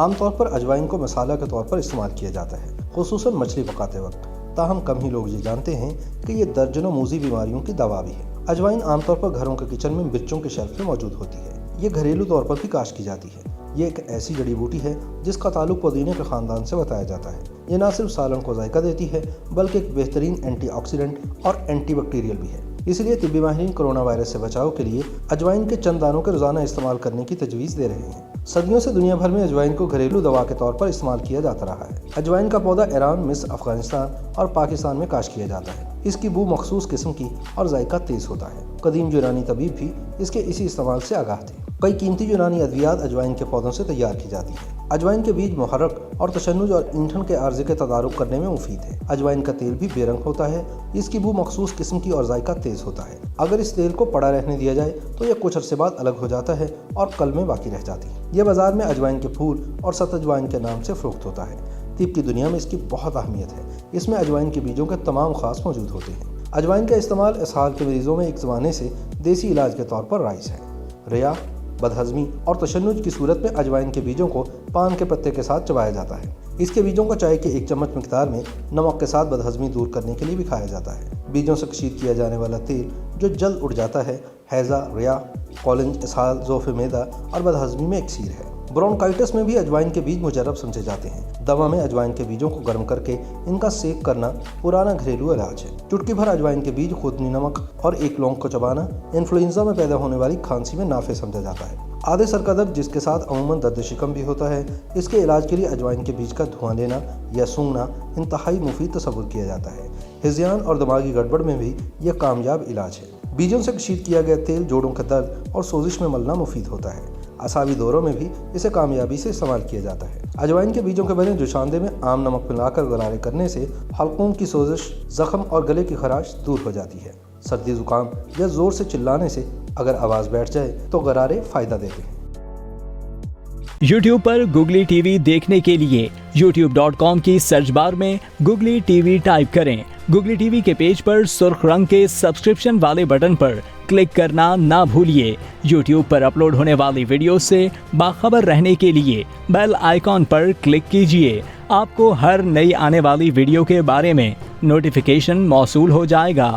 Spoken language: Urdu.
عام طور پر اجوائن کو مسالہ کے طور پر استعمال کیا جاتا ہے، خصوصاً مچھلی پکاتے وقت۔ تاہم کم ہی لوگ یہ جانتے ہیں کہ یہ درجنوں موذی بیماریوں کی دوا بھی ہے۔ اجوائن عام طور پر گھروں کے کچن میں مرچوں کے شیلف میں موجود ہوتی ہے۔ یہ گھریلو طور پر بھی کاشت کی جاتی ہے۔ یہ ایک ایسی جڑی بوٹی ہے جس کا تعلق پودینے کے خاندان سے بتایا جاتا ہے۔ یہ نہ صرف سالن کو ذائقہ دیتی ہے بلکہ ایک بہترین اینٹی آکسیڈنٹ اور اینٹی بیکٹیریل بھی ہے۔ اس لیے طبی ماہرین کرونا وائرس سے بچاؤ کے لیے اجوائن کے چند دانوں کے روزانہ استعمال کرنے کی تجویز دے رہے ہیں۔ صدیوں سے دنیا بھر میں اجوائن کو گھریلو دوا کے طور پر استعمال کیا جاتا رہا ہے۔ اجوائن کا پودا ایران، مصر، افغانستان اور پاکستان میں کاشت کیا جاتا ہے۔ اس کی بو مخصوص قسم کی اور ذائقہ تیز ہوتا ہے۔ قدیم یونانی طبیب بھی اس کے اسی استعمال سے آگاہ تھے۔ کئی قیمتی یونانی ادویات اجوائن کے پودوں سے تیار کی جاتی ہیں۔ اجوائن کے بیج محرک اور تشنج اور اینٹھن کے عارضے کے تدارک کرنے میں مفید ہے۔ اجوائن کا تیل بھی بے رنگ ہوتا ہے۔ اس کی بو مخصوص قسم کی اور ذائقہ تیز ہوتا ہے۔ اگر اس تیل کو پڑا رہنے دیا جائے تو یہ کچھ عرصے بعد الگ ہو جاتا ہے اور کل میں باقی رہ جاتی ہے۔ یہ بازار میں اجوائن کے پھول اور ست اجوائن کے نام سے فروخت ہوتا ہے۔ طب کی دنیا میں اس کی بہت اہمیت ہے۔ اس میں اجوائن کے بیجوں کے تمام خاص موجود ہوتے ہیں۔ اجوائن کا استعمال اسہال کے مریضوں میں ایک زمانے سے دیسی علاج کے طور پر رائج ہے۔ ریا، بدہضمی اور تشنج کی صورت میں اجوائن کے بیجوں کو پان کے پتے کے ساتھ چبایا جاتا ہے۔ اس کے بیجوں کو چائے کے 1 چمچ مقدار میں نمک کے ساتھ بدہضمی دور کرنے کے لیے بھی کھایا جاتا ہے۔ بیجوں سے کشید کیا جانے والا تیل جو جلد اڑ جاتا ہے، ہیضہ، ریا، کولنج، اسہال، ضعف معدہ اور بدہضمی میں اکسیر ہے۔ برونکائٹس میں بھی اجوائن کے بیج مجرب سمجھے جاتے ہیں۔ دوا میں اجوائن کے بیجوں کو گرم کر کے ان کا سیک کرنا پرانا گھریلو علاج ہے۔ چٹکی بھر اجوائن کے بیج، خوردنی نمک اور 1 لونگ کو چبانا انفلوئنزا میں پیدا ہونے والی کھانسی میں نافع سمجھا جاتا ہے۔ آدھے سر کا درد جس کے ساتھ عموماً درد شکم بھی ہوتا ہے، اس کے علاج کے لیے اجوائن کے بیج کا دھواں لینا یا سونگھنا انتہائی مفید تصور کیا جاتا ہے۔ ہذیان اور دماغی گڑبڑ میں بھی یہ کامیاب علاج ہے۔ بیجوں سے کشید کیا گیا تیل جوڑوں کے درد اور سوزش میں ملنا مفید ہوتا ہے۔ اعصابی دوروں میں بھی اسے کامیابی سے استعمال کیا جاتا ہے۔ اجوائن کے بیجوں کے بنے جوشاندے میں عام نمک ملا کر غرارے کرنے سے حلقوم کی سوزش، زخم اور گلے کی خراش دور ہو جاتی ہے۔ سردی زکام یا زور سے چلانے سے اگر آواز بیٹھ جائے تو غرارے فائدہ دیتے ہیں۔ YouTube پر گوگلی ٹی وی دیکھنے کے لیے youtube.com کی سرچ بار میں گوگلی ٹی وی ٹائپ کریں۔ گوگلی ٹی وی کے پیج پر سرخ رنگ کے سبسکرپشن والے بٹن پر کلک کرنا نہ بھولیے۔ YouTube پر اپلوڈ ہونے والی ویڈیو سے باخبر رہنے کے لیے بیل آئیکن پر کلک کیجیے۔ آپ کو ہر نئی آنے والی ویڈیو کے بارے میں نوٹیفیکیشن موصول ہو جائے گا۔